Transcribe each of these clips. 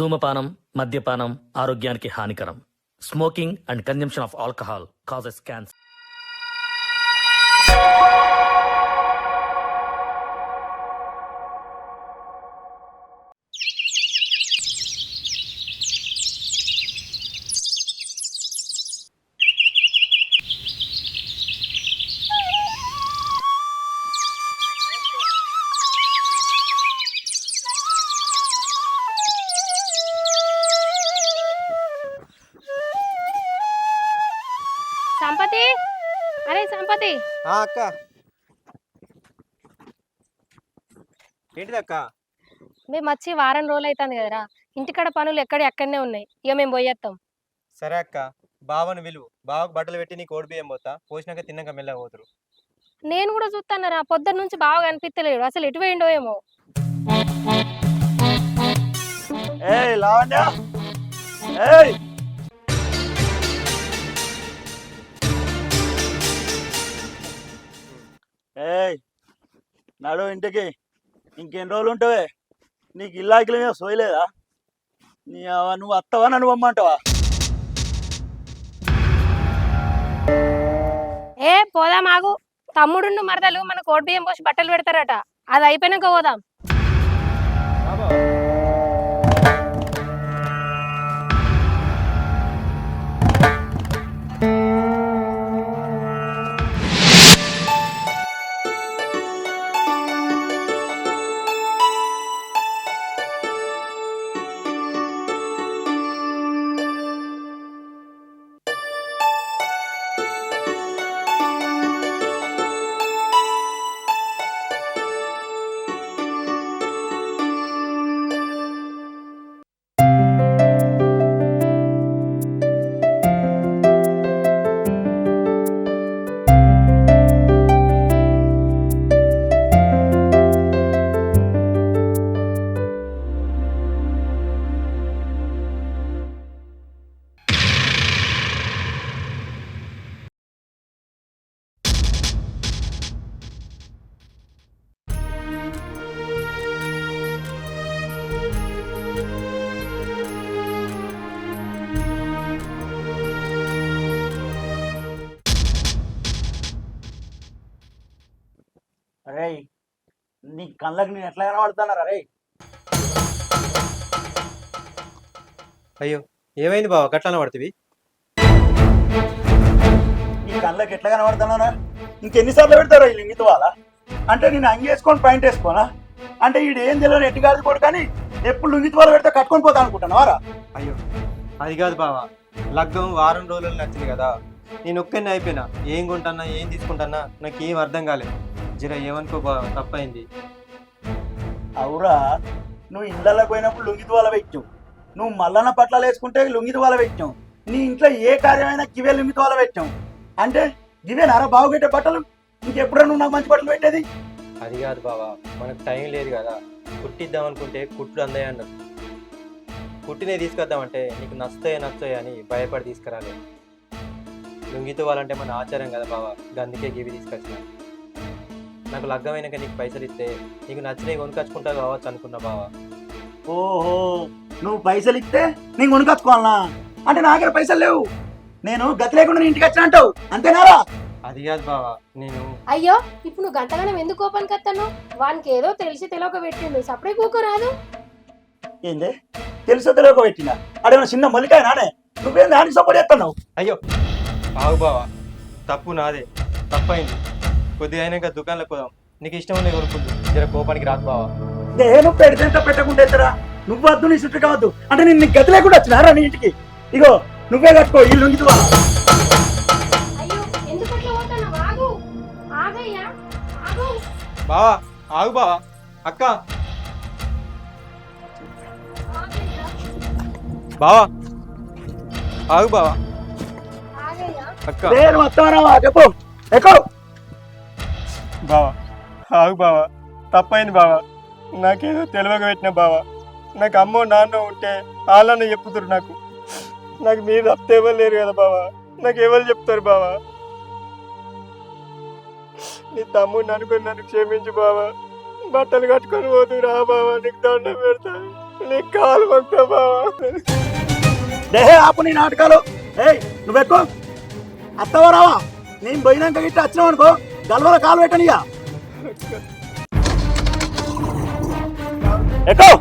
ధూమపానం, మద్యపానం ఆరోగ్యానికి హానికరం. Smoking and consumption of alcohol causes cancer. Sampathi, అరే సంపతి, అక్క ఏంటిది అక్క? మేము వచ్చి వారం రోజులు అవుతుంది కదరా. ఇంటికాడ పనులు ఎక్కడనే ఉన్నాయి. ఇక మేము పోయేస్తాం. సరే అక్క, బావను విలువ. బావకు బట్టలు పెట్టి నీకు ఓడి బియ్యం పోతా, పోసినాక తిన్నాక మెల్లగా పోతురు. నేను కూడా చూస్తానరా, పొద్దున్న నుంచి బాగా కనిపిస్తలేడు. అసలు ఎటు పోయిండో ఏమో. ఏయ్ లావణ్య, ఏయ్ ఏయ్ నడు ఇంటికి. ఇంకెన్ని రోజులు ఉంటావే? నీకు ఇల్లాకిల మీద సోయలేదా? నువ్వు వస్తావా, నన్ను పొమ్మంటావా? ఏ పోదాం, ఆగు. తమ్ముడు మరదలు మన కోడి బియ్యం పోసి బట్టలు పెడతారట. అది అయిపోయినాక పోదాం. అరే నీ కళ్ళకి నేను ఎట్లా కనబడుతున్నారా? రే అయ్యో ఏమైంది బావ, గట్లన పడుతుంది? నీ కళ్ళకి ఎట్లా కనబడుతున్నారా? ఇంకెన్నిసార్లు పెడతారా ఈ లింగిత వాళ్ళ? అంటే నేను అంగేసుకొని పాయింట్ వేసుకోనా? అంటే ఈడు ఏం తెలియని ఎట్టి కాదు కూడా, కానీ ఎప్పుడు లుంగిత వాళ్ళు పెడితే కట్టుకొని పోతా అనుకుంటున్నావారా? అయ్యో అది కాదు బావ, లగ్గం వారం రోజులు నచ్చింది కదా, నేను ఒక్కనే అయిపోయినా. ఏం కొంటున్నా ఏం తీసుకుంటున్నా నాకు ఏం అర్థం కాలేదు. జర ఏమనుకో బావ, తప్పైంది. అవురా, నువ్వు ఇళ్ళకి పోయినప్పుడు లుంగిత వాళ్ళ పెట్టావు, నువ్వు మల్లన్న పట్ల వేసుకుంటే లుంగిత వాళ్ళ పెట్టావు, నీ ఇంట్లో ఏ కార్యమైనా కివే లుంగిత వాళ్ళ పెట్టావు. అంటే ఇవే నారా బాగు పెట్టే బట్టలు? ఇంకెప్పుడో నువ్వు నాకు మంచి బట్టలు పెట్టేది? అది కాదు బావ, మనకు టైం లేదు కదా. కుట్టిద్దాం అనుకుంటే కుట్లు అందాయి అన్నారు. కుట్టినే తీసుకొద్దామంటే నీకు నచ్చుతాయి అని భయపడి తీసుకురాలి. లుంగితో వాళ్ళంటే మన ఆచారం కదా బావ, అందుకే గివి తీసుకొచ్చిన. నాకు లగ్గమైనాక నీకు పైసలు ఇస్తే నీకు నచ్చినవి కొనుకొచ్చుకుంటా కావచ్చు అనుకున్నా బావ. ఓహో, నువ్వు పైసలు ఇస్తే నేను కొనుకొచ్చుకోవాలనా? అంటే నాకే పైసలు లేవు, నేను గతి లేకుండా నీ ఇంటికి వచ్చిన అంటావు, అంతేనారా? అది కాదు బావ, నేను అయ్యో ఇప్పుడు నువ్వు గంటగానే ఎందుకు కోపానికి వస్తాను? వానికి ఏదో తెలిసి తెలియక పెట్టిండు, సపడే కూకోరాదు. ఏంది తెలుసో తెలియక పెట్టినా? అదేమన్నా చిన్న మొలికాయ నానే? నువ్వేం దానికి సపోర్ట్ చేస్తున్నావు? అయ్యో ఆగు బావ, తప్పు నాదే, తప్పైంది. కొద్దిగా అయినాక దుకాణంలోకి పోదాం, నీకు ఇష్టం ఉంది కొనుక్కుంది. జర కోపానికి రాదు బావ. నేను పెడితే పెట్టకుండా ఎత్తరా? నువ్వు వద్దు, నీ చుట్టూ కావద్దు అంటే నేను నీకు గతి లేకుండా వచ్చినారా నీ ఇంటికి? ఇగో నువ్వే కట్టుకో ఈ లుంగితో. బావా ఆగు బావా, అక్క బావా ఆగు బావా, అక్క నేను వస్తావా చెప్పు ఎక్కువ. బావా ఆగు బావా, తప్పైంది బావా, నాకేదో తెలివక పెట్టిన బావా. నాకు అమ్మో నాన్న ఉంటే వాళ్ళన్న చెప్పుతారు. నాకు మీరు తప్పితే ఎవరు లేరు కదా బావా, నాకు ఎవరు చెప్తారు బావా? నీ తమ్ముడిని అనుకుని నన్ను క్షమించు బావా, బట్టలు కట్టుకొని పోతురా బావా, నీకు దండం పెడతా, నీకు కాలు మొక్తా బావా. దేహే ఆపు నీ నాటకాలు. ఏయ్ నువ్వెక్కో, అత్తవా రావా? నేను పోయినాక గిట్ట వచ్చినావు అనుకో, గల్వల కాలు పెట్టనియా. ఎక్కువ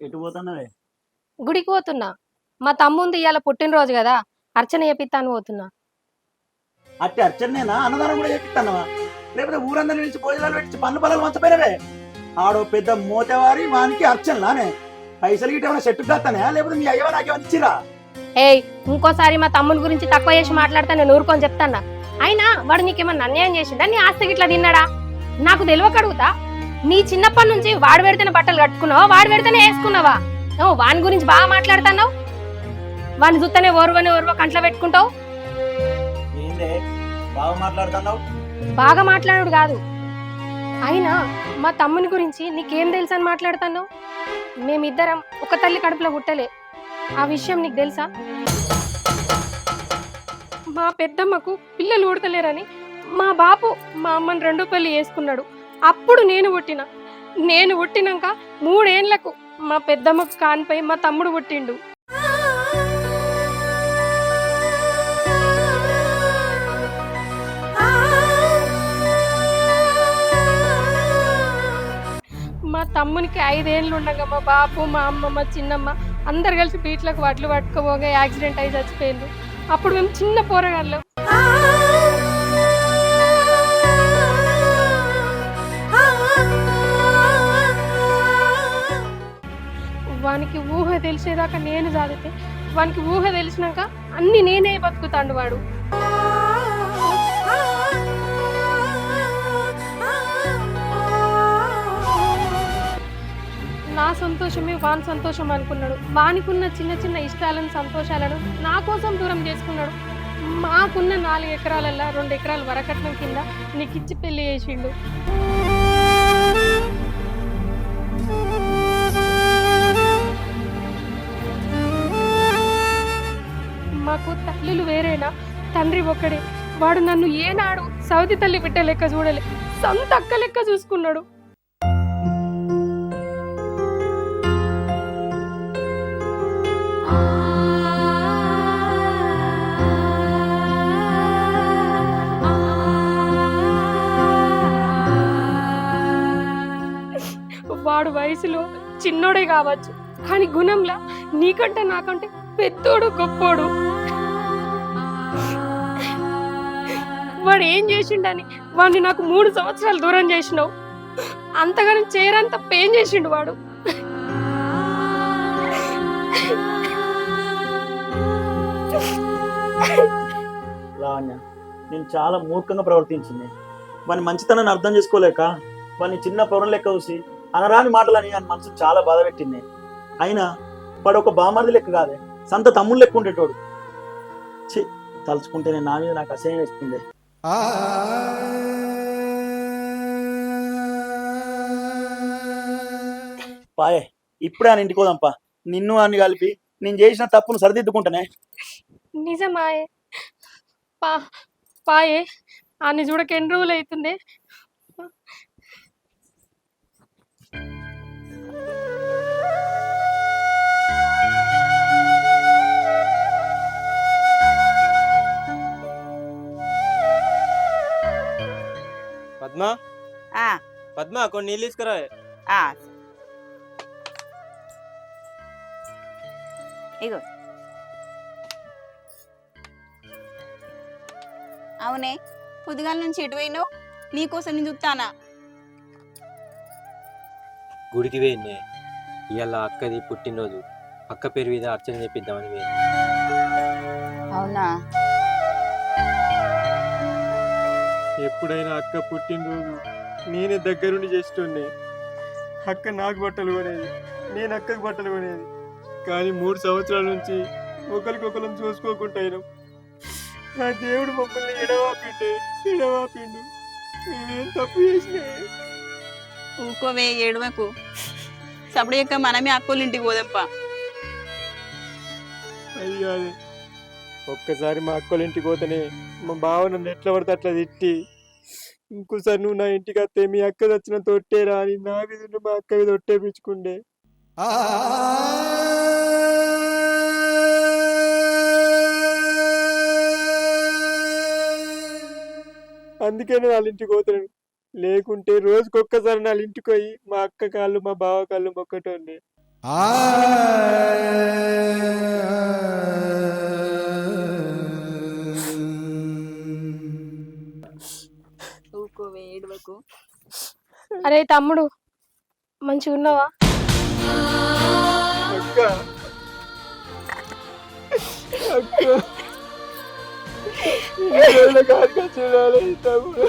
ఎటు పోతున్నావే? గుడికి పోతున్నా. మా తమ్ముంది ఇవాళ పుట్టినరోజు కదా, అర్చన చేపిస్తాను పోతున్నా. అట్టి అర్చనేనా? అన్నదానం కూడా చేపిస్తానవా? లేకపోతే ఊరందరూ నిలిచి భోజనాలు పెట్టి పన్ను పొలాలు మంచపోయినవే. ఆడో పెద్ద మోతేవారి వానికి అర్చనలానే పైసలు గిట్ట ఏమైనా చెట్టు కాస్తానే, లేకపోతే మీ అయ్యవ నాకేమైనా ఇచ్చిరా? ఏయ్ ఇంకోసారి మా తమ్ముని గురించి తక్కువ చేసి మాట్లాడితే నేను ఊరుకొని చెప్తానా. అయినా వాడు నీకేమన్నా అన్యాయం చేసిండా? నీ ఆస్తి గిట్లా తిన్నాడా? నాకు తెలియక అడుగుతా. నీ చిన్నప్పటి నుంచి వాడు పెడితేనే బట్టలు కట్టుకున్నావా, వాడు పెడితేనే వేసుకున్నావా? వాని గురించి బాగా మాట్లాడుతున్నావు. వాడిని చూస్తేనే ఓర్వ కంట్లో పెట్టుకుంటావు. ఏందే బాగా మాట్లాడుతున్నావు? బాగా మాట్లాడు కాదు, అయినా మా తమ్ముని గురించి నీకేం తెలుసు అని మాట్లాడుతున్నావు? మేమిద్దరం ఒక తల్లి కడుపులో పుట్టలే, ఆ విషయం నీకు తెలుసా? మా పెద్దమ్మకు పిల్లలు ఊడతలేరని మా బాపు మా అమ్మని 2 పెళ్లి చేసుకున్నాడు. అప్పుడు నేను పుట్టినాక 3 ఏళ్లకు మా పెద్దమ్మకు కాన్పై మా తమ్ముడు పుట్టిండు. మా తమ్మునికి 5 ఏళ్ళు ఉండగా మా బాపు మా అమ్మ మా చిన్నమ్మ అందరు కలిసి బీట్లకు వడ్లు పట్టుకోగా యాక్సిడెంట్ అయి చచ్చిపోయింది. అప్పుడు మేము చిన్న పోరగాళ్ళం. వానికి ఊహ తెలిసేదాకా నేను చదివితే, వానికి ఊహ తెలిసినాక అన్ని నేనే బతుకుతాండు వాడు. నా సంతోషమే వాని సంతోషం అనుకున్నాడు. వానికున్న చిన్న చిన్న ఇష్టాలను సంతోషాలను నా కోసం దూరం చేసుకున్నాడు. మాకున్న 4 ఎకరాలల్లా 2 ఎకరాలు వరకట్నం కింద నీకిచ్చి పెళ్లి చేసిండు. మాకు తల్లులు వేరేనా, తండ్రి ఒక్కడే. వాడు నన్ను ఏనాడు సౌతి తల్లి బిడ్డ లెక్క చూడలే, సొంత అక్క లెక్క చూసుకున్నాడు. వాడు వయసులో చిన్నోడే కావచ్చు, కానీ గుణంలా నీకంటే నాకంటే పెద్దోడు గొప్పోడు. వాడు ఏం చేసిండని వాడిని నాకు 3 సంవత్సరాలు దూరం చేసినావు. అంతగాని చేరంత ఏం చేసిండు వాడు. లావణ్య, నేను చాలా మూర్ఖంగా ప్రవర్తించింది. వాని మంచితనాన్ని అర్థం చేసుకోలేక వాని చిన్న పౌరం లెక్క చూసి అనరాని మాటలని ఆయన మనసు చాలా బాధ పెట్టింది. అయినా వాడు ఒక బామర్ది లెక్క కాదే, సంత తమ్ముడు లెక్క ఉండేటోడు. తలుచుకుంటే నా మీద నాకు అసహ్యం వేస్తుంది. పాయే ఇప్పుడే ఆయన ఇంటికి పోదాంపా. నిన్ను అన్ని కలిపి నేను చేసిన తప్పును సరిదిద్దుకుంటానే. నిజమాయే పాయే అన్ని చూడక ఎన్ని రోజులు అవుతుంది. పద్మ, పద్మ కొన్ని నీళ్ళు తీసుకురా. ఇగో అవునే, పొద్దుగాల నుంచి ఎటు పోయినావు? నీకోసం నేను చూస్తానా. గుడికి పోయిందే. ఇవాళ అక్కది పుట్టినరోజు, అక్క పేరు మీద అర్చన చేపిద్దామని పోయింది. అవునా? ఎప్పుడైనా అక్క పుట్టినరోజు నేనే దగ్గరుండి చేస్తుండే. అక్క నాకు బట్టలు కొనేది, నేను అక్కకు బట్టలు కొనేది. కానీ 3 సంవత్సరాల నుంచి ఒకరికొకరం చూసుకోకుండా అయినాం. నా దేవుడు మమ్మల్ని ఎడవాపిండు. నేనేం తప్పు చేసినా? ఊకోవే, ఏడవకు. సప్పుడు యొక్క మనమే అక్కోళ్ళ ఇంటికి పోదంపా. అది కాదు, ఒక్కసారి మా అక్కల ఇంటికి పోతేనే మా బావ నన్ను ఎట్లా పడితే అట్లా తిట్టి, ఇంకోసారి నువ్వు నా ఇంటికి వస్తే మీ అక్క వచ్చిన తొట్టేరా అని నా మీద మా అక్క మీద ఒట్టేపించుకుండే. అందుకే నేను వాళ్ళ ఇంటికి పోతున్నాను. లేకుంటే రోజుకొక్కసారి నా ఇంటికి పోయి మా అక్క కాళ్ళు మా బావ కాళ్ళు మొక్కటోండి. ఊకోవే, ఏడవకు. అరే తమ్ముడు, మంచిగా ఉన్నావా? అక్క అక్క చూడాలి తమ్ముడు.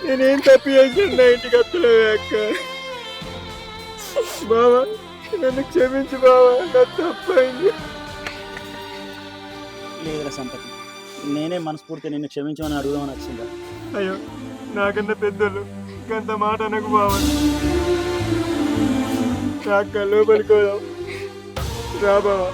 నేనేం తప్పు చేసాను నా ఇంటికి వస్తలేవే అక్క? బావా నన్ను క్షమించు బావా, నా తప్పైంది. లేదురా సంపతి, నేనే మనస్ఫూర్తి నిన్ను క్షమించమని అడుగుదామని వచ్చిందా? అయ్యో, నాకన్నా పెద్దోళ్ళు ఇంకంత మాట అనకు బావా. అక్క లోపలికి పోదాం రా బావా.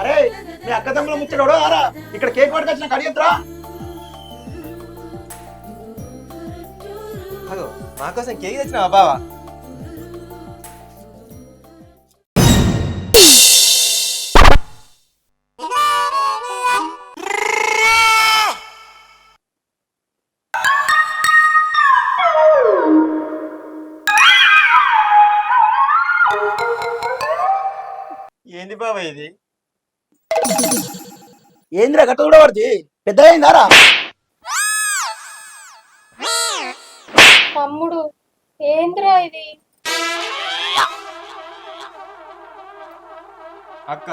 అరే మీ అక్క తమ్ముల ముచ్చడు ఆరా, ఇక్కడ కేక్ పట్టుకొచ్చిన కడియత్రా. అగో, మా కోసం కేక్ తెచ్చినావా బావా? ఏంది బాబా ఇది? ఏందిరా గట్ట కూడా పడుతుంది, పెద్ద అయిందారా? తమ్ముడు, ఏంద్రా ఇది? అక్క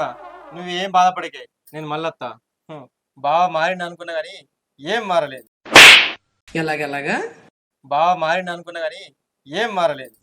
నువ్వేం బాధపడికే, నేను మళ్ళొత్తా. బావ మారిన అనుకున్నా గానీ ఏం మారలేదు. ఎలాగెలాగా? బావ మారిన అనుకున్నా గానీ ఏం మారలేదు.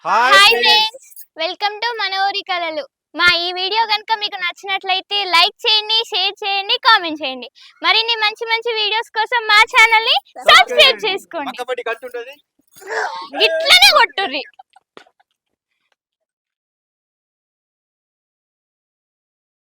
హాయ్ ఫ్రెండ్స్, వెల్కమ్ టు మన ఊరి కళలు. మా ఈ వీడియో కనుక మీకు నచ్చినట్లయితే లైక్ చేయండి, షేర్ చేయండి, కామెంట్ చేయండి. మరిన్ని మంచి మంచి వీడియోస్ కోసం మా ఛానల్ ని సబ్స్క్రైబ్ చేసుకోండి. ఇట్లనే కొట్టుర్రి.